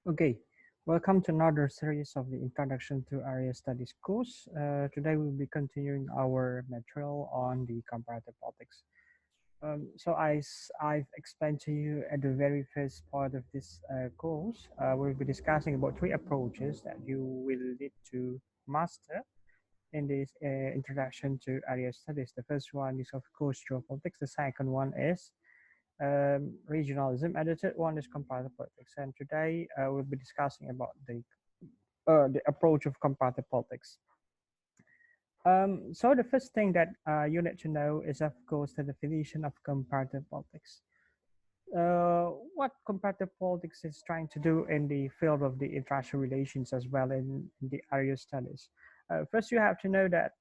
Okay, welcome to another series of the Introduction to Area Studies course. Today we'll be continuing our material on the comparative politics. I've explained to you at the very first part of this course, we'll be discussing about three approaches that you will need to master in this Introduction to Area Studies. The first one is, of course, geopolitics. The second one is regionalism, and the third one is comparative politics. And today we'll be discussing about the approach of comparative politics. So the first thing that you need to know is, of course, the definition of comparative politics. What comparative politics is trying to do in the field of the international relations as well in the area studies. First, you have to know that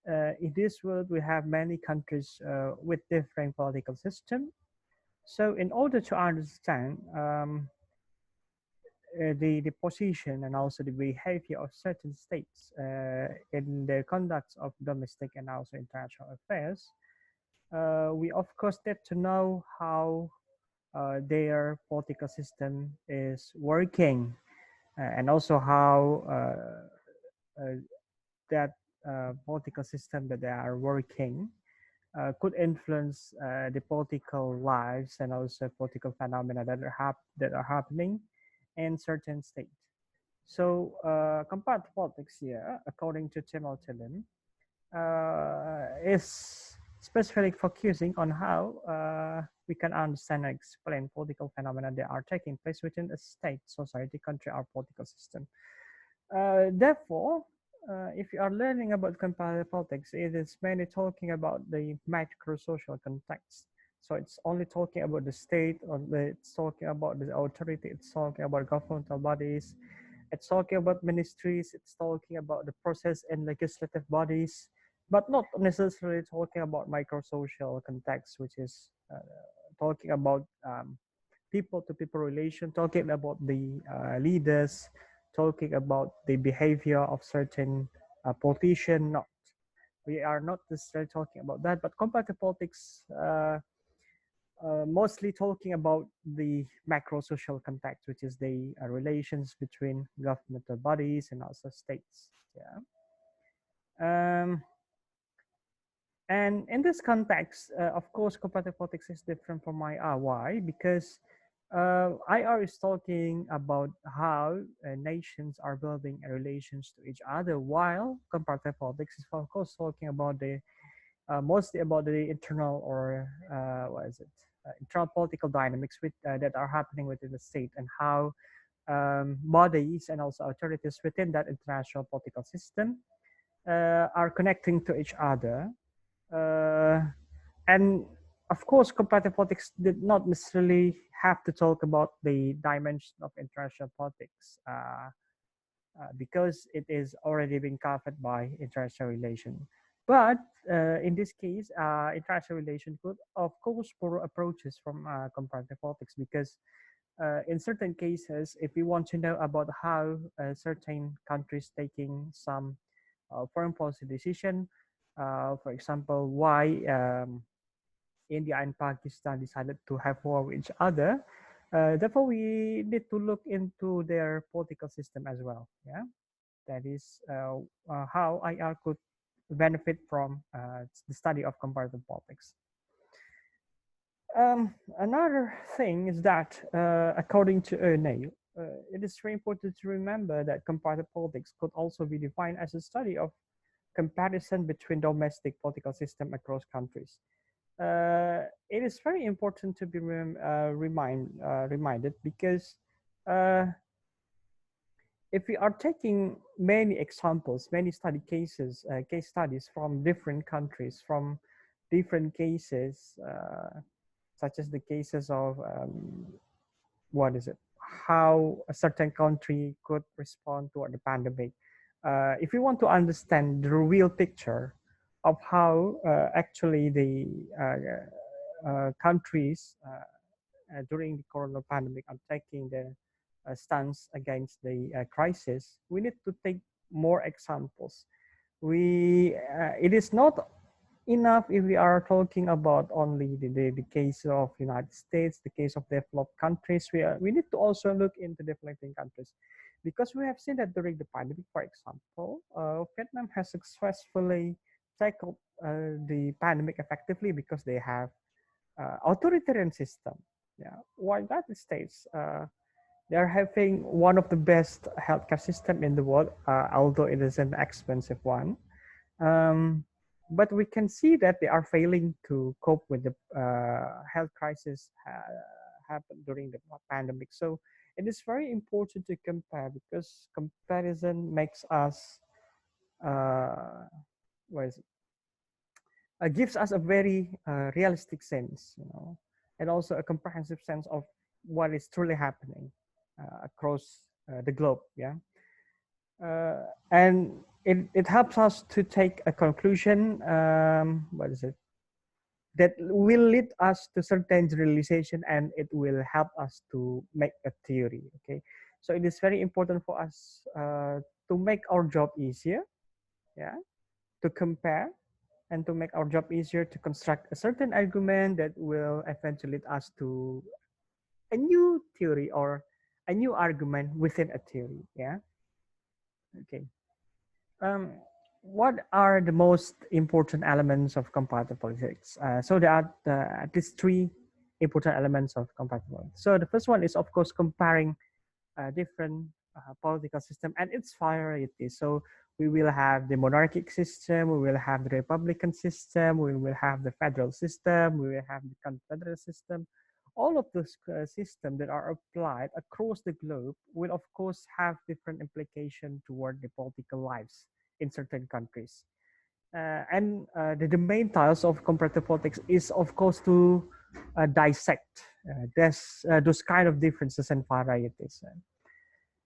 in this world we have many countries with different political system. So in order to understand the position and also the behavior of certain states in the conduct of domestic and also international affairs, we of course need to know how their political system is working and also how that political system that they are working could influence the political lives and also political phenomena that are happening in certain states. So, comparative politics here, according to Tim Altilin, is specifically focusing on how we can understand and explain political phenomena that are taking place within a state, society, country, or political system. Therefore, if you are learning about comparative politics, it is mainly talking about the macro social context. So it's only talking about the state, or it's talking about the authority, it's talking about governmental bodies, it's talking about ministries, it's talking about the process and legislative bodies, but not necessarily talking about micro social context, which is talking about people to people relation, talking about the leaders, talking about the behavior of certain politician. Not, we are not necessarily talking about that, but comparative politics mostly talking about the macro social context, which is the relations between governmental bodies and also states. Yeah. Um, and in this context, of course, comparative politics is different from IR. Why? Because IR is talking about how nations are building relations to each other, while comparative politics is, of course, talking about the mostly about the internal or what is it? Internal political dynamics that are happening within the state and how bodies and also authorities within that international political system are connecting to each other. Uh, and of course, comparative politics did not necessarily have to talk about the dimension of international politics because it is already being covered by international relation. But in this case, international relation could, of course, borrow approaches from comparative politics because in certain cases, if we want to know about how certain countries taking some foreign policy decision, for example, why India and Pakistan decided to have war with each other. Therefore, we need to look into their political system as well. Yeah, that is how IR could benefit from the study of comparative politics. Another thing is that, according to Ernay, it is very important to remember that comparative politics could also be defined as a study of comparison between domestic political system across countries. It is very important to be reminded because uh, if we are taking many examples, many study cases, case studies from different countries, from different cases, such as the cases of what is it, how a certain country could respond to the pandemic. If you want to understand the real picture of how actually the countries during the corona pandemic are taking the stance against the crisis, we need to take more examples. It is not enough if we are talking about only the case of United States, the case of developed countries. We need to also look into developing countries because we have seen that during the pandemic, for example, Vietnam has successfully tackled the pandemic effectively because they have authoritarian system. Yeah, while United States, they are having one of the best healthcare system in the world, although it is an expensive one. Um, but we can see that they are failing to cope with the health crisis happened during the pandemic. So it is very important to compare because comparison makes us uh, what is it? Gives us a very realistic sense, and also a comprehensive sense of what is truly happening across the globe. Yeah, and it helps us to take a conclusion. What is it? That will lead us to certain generalization, and it will help us to make a theory. Okay, so it is very important for us to make our job easier. Yeah, to compare and to make our job easier to construct a certain argument that will eventually lead us to a new theory or a new argument within a theory. Yeah. Okay. Um, what are the most important elements of comparative politics? So there are at least three important elements of comparative politics. So the first one is, of course, comparing different political system and its varieties. So we will have the monarchic system, we will have the republican system, we will have the federal system, we will have the confederate system. All of those systems that are applied across the globe will, of course, have different implication toward the political lives in certain countries. And the main task of comparative politics is, of course, to dissect those kind of differences and varieties.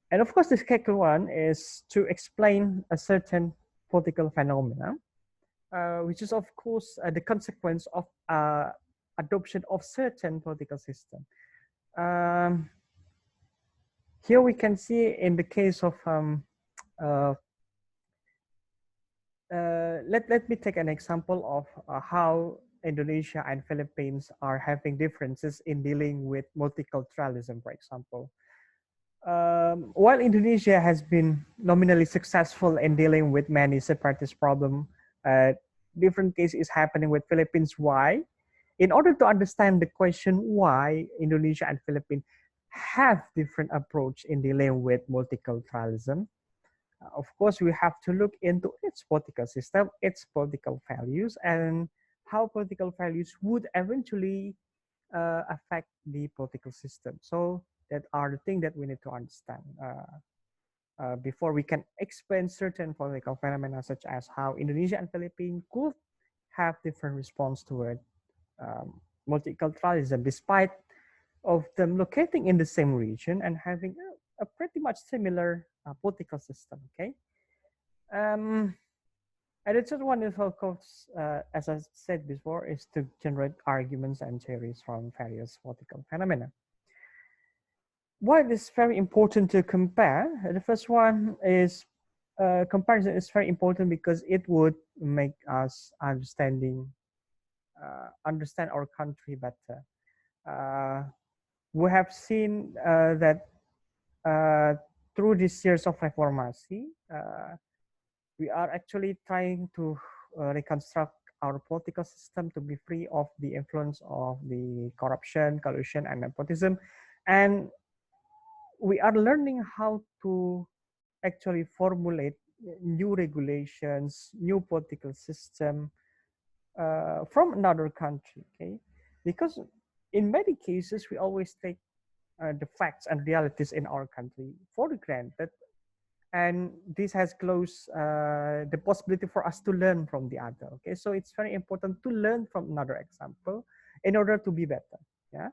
And of course, the second one is to explain a certain political phenomena, which is, of course, the consequence of adoption of certain political system. Um, Here we can see in the case of uh, let me take an example of how Indonesia and Philippines are having differences in dealing with multiculturalism, for example. While Indonesia has been nominally successful in dealing with many separatist problems, different case is happening with Philippines. Why? In order to understand the question why Indonesia and Philippines have different approach in dealing with multiculturalism, of course, we have to look into its political system, its political values, and how political values would eventually affect the political system. So that are the things that we need to understand before we can explain certain political phenomena, such as how Indonesia and Philippines could have different response toward um, multiculturalism, despite of them locating in the same region and having a pretty much similar political system. Okay. Um, and the third one is, of course, as I said before, is to generate arguments and theories from various political phenomena. Why it is very important to compare? The first one is comparison is very important because it would make us understand our country better. Uh, we have seen that uh, through these years of reformasi, we are actually trying to reconstruct our political system to be free of the influence of the corruption, collusion, and nepotism. And we are learning how to actually formulate new regulations, new political system from another country. Okay, because in many cases we always take the facts and realities in our country for granted, and this has closed the possibility for us to learn from the other. Okay, so it's very important to learn from another example in order to be better. Yeah.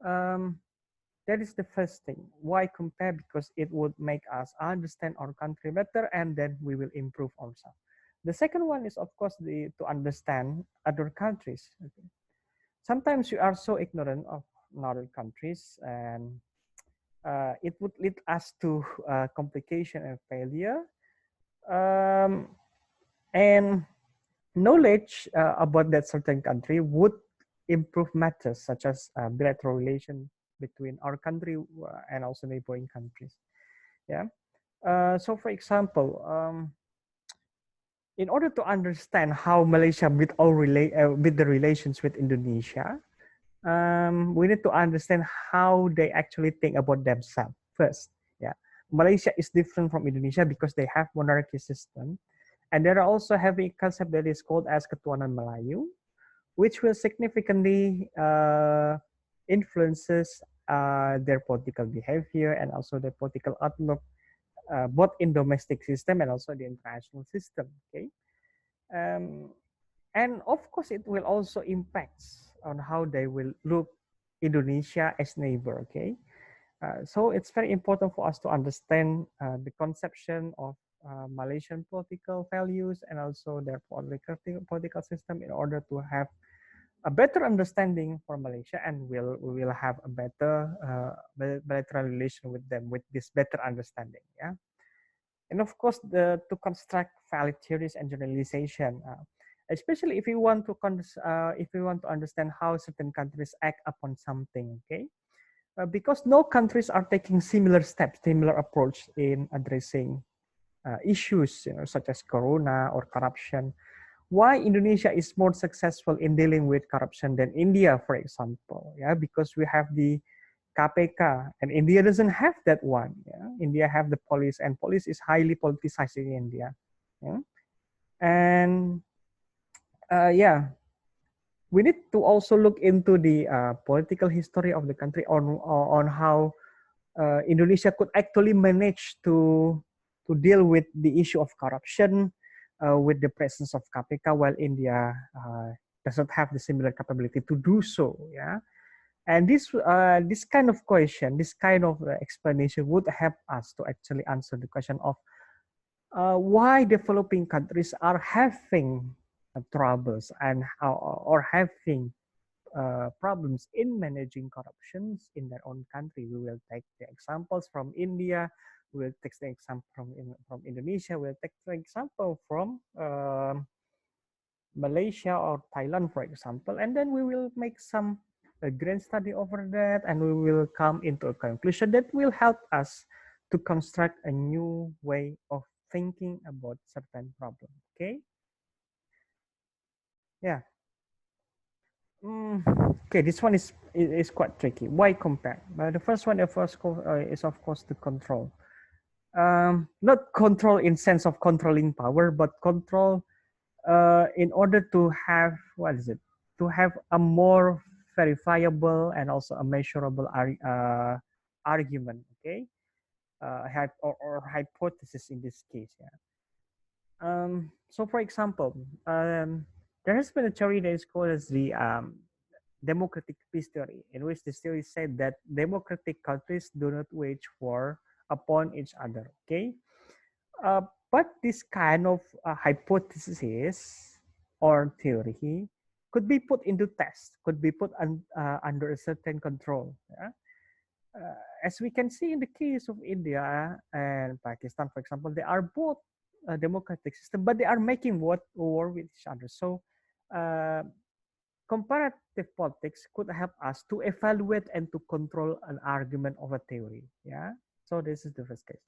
Um, that is the first thing. Why compare? Because it would make us understand our country better, and then we will improve ourselves. The second one is, of course, to understand other countries. Okay. Sometimes we are so ignorant of other countries, and it would lead us to complication and failure. Um, and knowledge about that certain country would improve matters such as bilateral relation between our country and also neighboring countries. Yeah. So, for example, in order to understand how Malaysia with the relations with Indonesia, we need to understand how they actually think about themselves first. Yeah, Malaysia is different from Indonesia because they have monarchy system, and they are also having a concept that is called as Ketuanan Melayu, which will significantly influences their political behavior and also their political outlook, both in domestic system and also the international system. Okay, um, and of course it will also impacts on how they will look Indonesia as neighbor. Okay, so it's very important for us to understand the conception of Malaysian political values and also their political system in order to have a better understanding for Malaysia, and we will have a bilateral relation with them with this better understanding. Yeah, and of course to construct valid theories and generalization, especially if we want to understand how certain countries act upon something. Okay, because no countries are taking similar steps, similar approach in addressing issues, such as corona or corruption. Why Indonesia is more successful in dealing with corruption than India, for example? Yeah, because we have the KPK, and India doesn't have that one. Yeah? India have the police, and police is highly politicized in India. Yeah? And yeah, we need to also look into the political history of the country on how Indonesia could actually manage to deal with the issue of corruption with the presence of KPK, while India does not have the similar capability to do so. Yeah, and this kind of question, this kind of explanation would help us to actually answer the question of why developing countries are having troubles and or having problems in managing corruptions in their own country. We will take the examples from India. We will take the example from Indonesia. We'll take the example from Malaysia or Thailand, for example, and then we will make some a grand study over that, and we will come into a conclusion that will help us to construct a new way of thinking about certain problem. Okay, yeah. Mm, okay, this one is quite tricky. Why compare? The first one, is of course the control. Not control in sense of controlling power, but control in order to have what is it? To have a more verifiable and also a measurable argument. Okay, or hypothesis in this case. Yeah. So, for example, there has been a theory that is called as the democratic peace theory, in which the theory said that democratic countries do not wage war upon each other. Okay, uh, but this kind of hypothesis or theory could be put into test, could be put under a certain control. Yeah? As we can see in the case of India and Pakistan, for example, they are both a democratic system, but they are making war with each other. So, uh, comparative politics could help us to evaluate and to control an argument of a theory. Yeah. So this is the first case.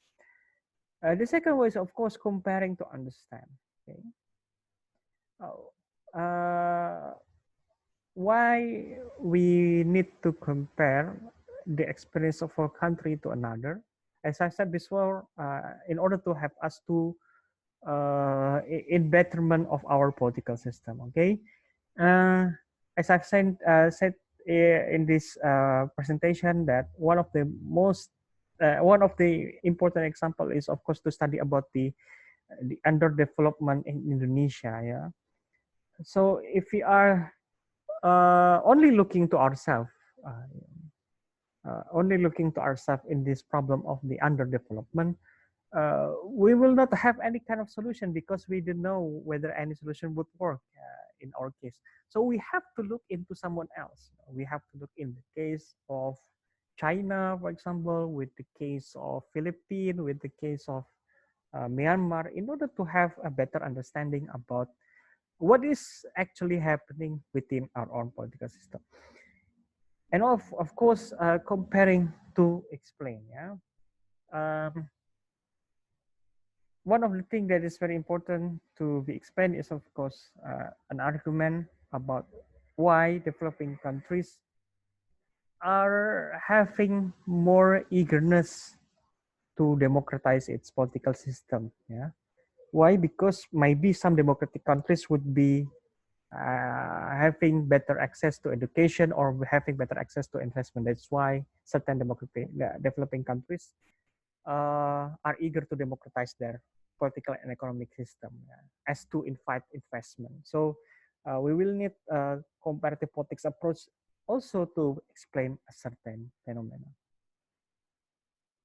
The second way is, of course, comparing to understand. Okay. Oh, why we need to compare the experience of a country to another? As I said before, in order to help us to in betterment of our political system. Okay, uh, as I've said in this presentation, that one of the important example is, of course, to study about the underdevelopment in Indonesia. Yeah. So if we are only looking to ourselves, uh, only looking to ourselves in this problem of the underdevelopment, we will not have any kind of solution because we don't know whether any solution would work in our case. So we have to look into someone else. We have to look in the case of China, for example, with the case of Philippines, with the case of Myanmar, in order to have a better understanding about what is actually happening within our own political system, and of course comparing to explain. Yeah, um, one of the things that is very important to be explained is of course an argument about why developing countries are having more eagerness to democratize its political system. Yeah, why? Because maybe some democratic countries would be having better access to education or having better access to investment. That's why certain democratic developing countries are eager to democratize their political and economic system, as to invite investment. So we will need a comparative politics approach also to explain a certain phenomenon.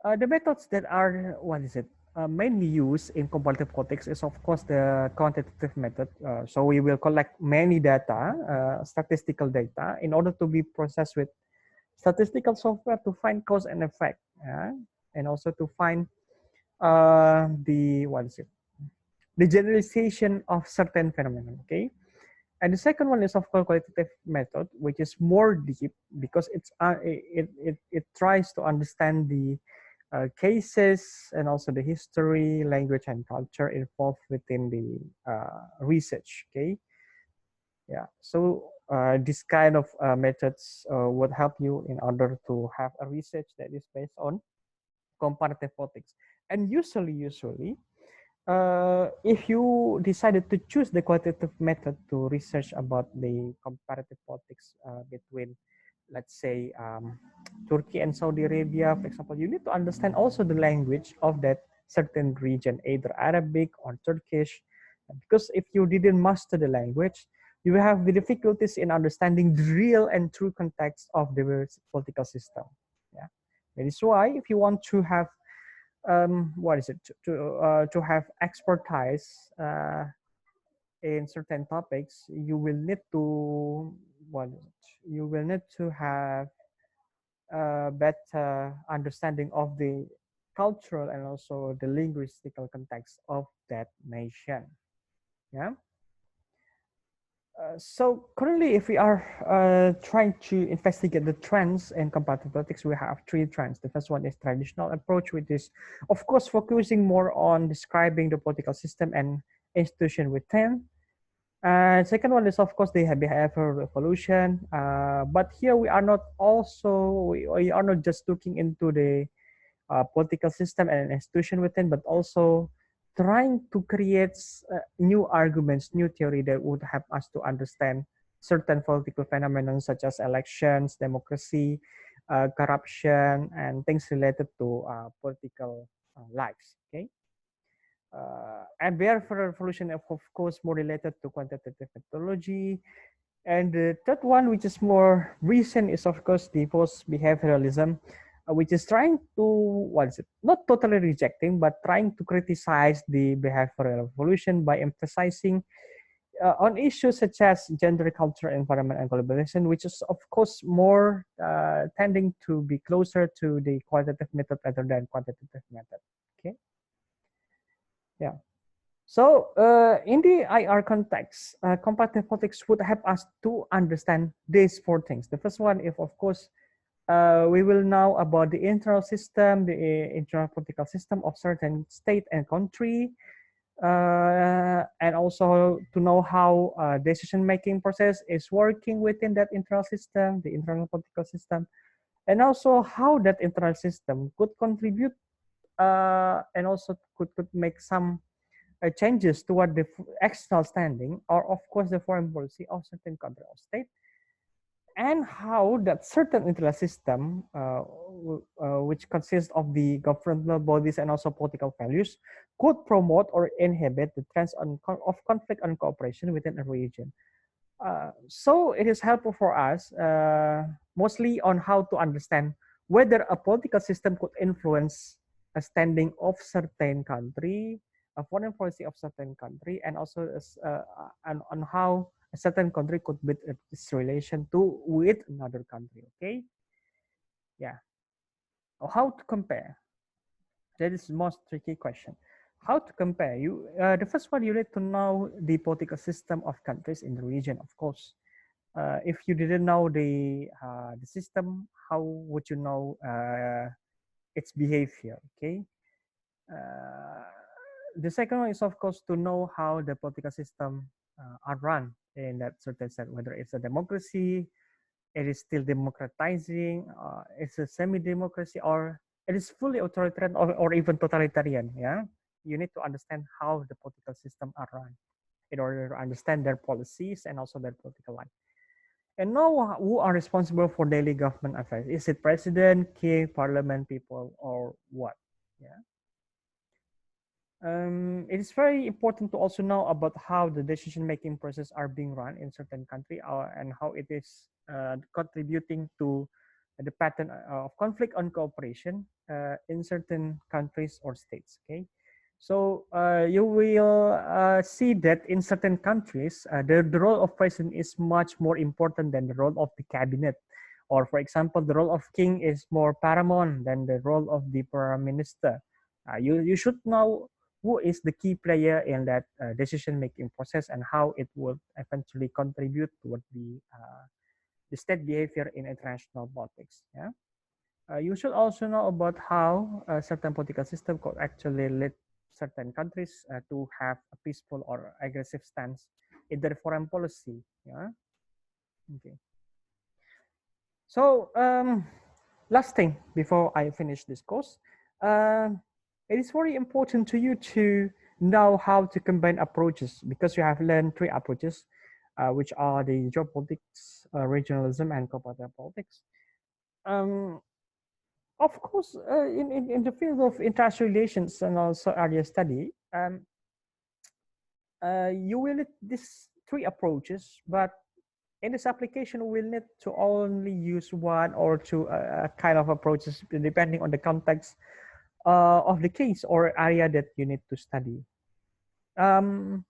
The methods that are, what is it, mainly used in comparative politics is of course the quantitative method. So we will collect many data, statistical data, in order to be processed with statistical software to find cause and effect, and also to find the, what is it, the generalization of certain phenomena. Okay, and the second one is of course qualitative method, which is more deep because it tries to understand the cases and also the history, language, and culture involved within the research. Okay, yeah. So this kind of methods would help you in order to have a research that is based on comparative politics. And usually, if you decided to choose the qualitative method to research about the comparative politics between, let's say, Turkey and Saudi Arabia, for example, you need to understand also the language of that certain region, either Arabic or Turkish, because if you didn't master the language, you will have the difficulties in understanding the real and true context of the political system. Yeah, that is why if you want to have what is it, to have expertise in certain topics, you will need to, what is it? You will need to have a better understanding of the cultural and also the linguistical context of that nation. Yeah. So currently, if we are trying to investigate the trends in comparative politics, we have three trends. The first one is traditional approach, which is, of course, focusing more on describing the political system and institution within. Second one is, of course, the behavioral evolution. But here we are not just looking into the political system and an institution within, but also trying to create new arguments, new theory that would help us to understand certain political phenomena such as elections, democracy, corruption, and things related to political lives. Okay. And behavioral evolution, of course, more related to quantitative methodology. And the third one, which is more recent, is of course the post-behavioralism, which is trying to, what is it, not totally rejecting, but trying to criticize the behavioral evolution by emphasizing on issues such as gender, culture, environment, and globalization, which is of course more tending to be closer to the qualitative method rather than quantitative method. Okay, yeah. So in the IR context, comparative politics would help us to understand these four things. The first one is, of course, we will know about the internal system, the internal political system of certain state and country, and also to know how decision-making process is working within that internal system, the internal political system, and also how that internal system could contribute and also could make some changes toward the external standing or of course the foreign policy of certain country or state, and how that certain internal system which consists of the governmental bodies and also political values could promote or inhibit the trends of conflict and cooperation within a region. So it is helpful for us mostly on how to understand whether a political system could influence a standing of certain country, a foreign policy of certain country, and also on how a certain country could build its relation to with another country. Okay, yeah. How to compare? That is the most tricky question. How to compare? The first one, you need to know the political system of countries in the region, of course. If you didn't know the system, how would you know its behavior? Okay. Uh, the second one is, of course, to know how the political system are run in that certain state, whether it's a democracy, it is still democratizing, it's a semi-democracy, or it is fully authoritarian, or even totalitarian. Yeah, you need to understand how the political system are run in order to understand their policies and also their political life. And know who are responsible for daily government affairs. Is it president, king, parliament, people, or what? Yeah. It is very important to also know about how the decision-making process are being run in certain country, and how it is contributing to the pattern of conflict on cooperation in certain countries or states. Okay, so you will see that in certain countries, the role of president is much more important than the role of the cabinet. Or, for example, the role of king is more paramount than the role of the prime minister. You should know who is the key player in that decision making process, and how it will eventually contribute toward the state behavior in international politics. Yeah. You should also know about how a certain political system could actually lead certain countries to have a peaceful or aggressive stance in their foreign policy. Yeah. Okay. So, last thing before I finish this course, uh, it is very important to you to know how to combine approaches, because you have learned three approaches, which are the geopolitics, regionalism, and comparative politics. Um, of course, in the field of international relations and also area study, you will need these three approaches, but in this application, we'll need to only use one or two kind of approaches depending on the context of the case or area that you need to study. Um,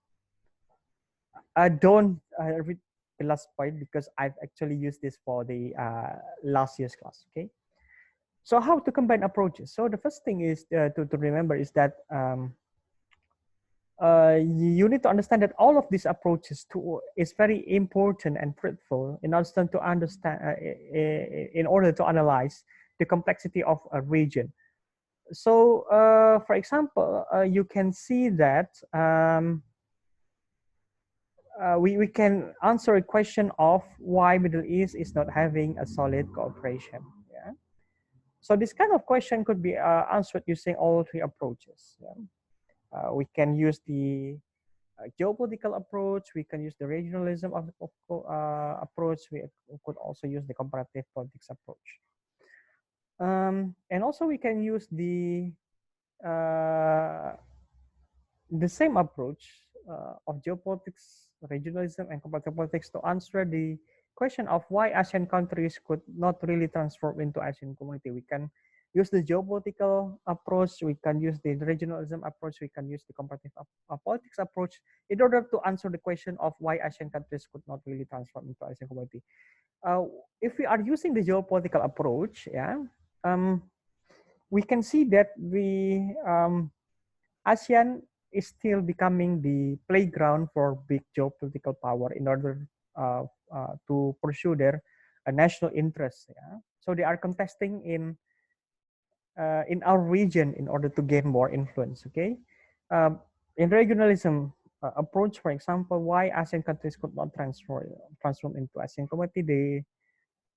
I don't read the last point because I've actually used this for the last year's class. Okay, so how to combine approaches? So the first thing is to remember is that you need to understand that all of these approaches to is very important and fruitful in order to understand in order to analyze the complexity of a region. So for example, you can see that we can answer a question of why Middle East is not having a solid cooperation. Yeah. So this kind of question could be answered using all three approaches. Yeah. We can use the geopolitical approach. We can use the regionalism approach. We could also use the comparative politics approach. And also we can use uh, the same approach of geopolitics, regionalism, and comparative politics to answer the question of why Asian countries could not really transform into Asian community. We can use the geopolitical approach, we can use the regionalism approach, we can use the comparative politics approach in order to answer the question of why Asian countries could not really transform into Asian community. Uh, if we are using the geopolitical approach, yeah, we can see that ASEAN is still becoming the playground for big geopolitical power in order to pursue their national interests. Yeah? So they are contesting in our region in order to gain more influence. Okay, in regionalism approach, for example, why ASEAN countries could not transform into ASEAN community,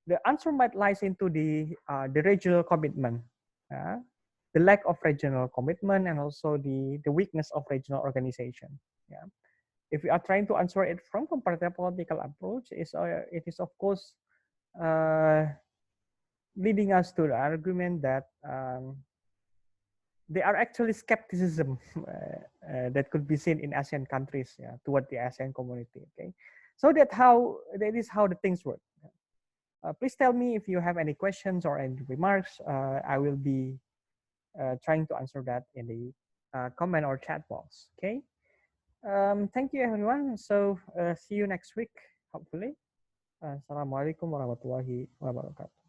the answer might lies into the regional commitment, the lack of regional commitment, and also the weakness of regional organization. Yeah, if we are trying to answer it from comparative political approach, it is of course leading us to the argument that there are actually skepticism that could be seen in ASEAN countries, yeah, toward the ASEAN community. Okay, so that is how the things work. Please tell me if you have any questions or any remarks. I will be trying to answer that in the comment or chat box. Okay. Thank you, everyone. So see you next week, hopefully. Assalamualaikum warahmatullahi wabarakatuh.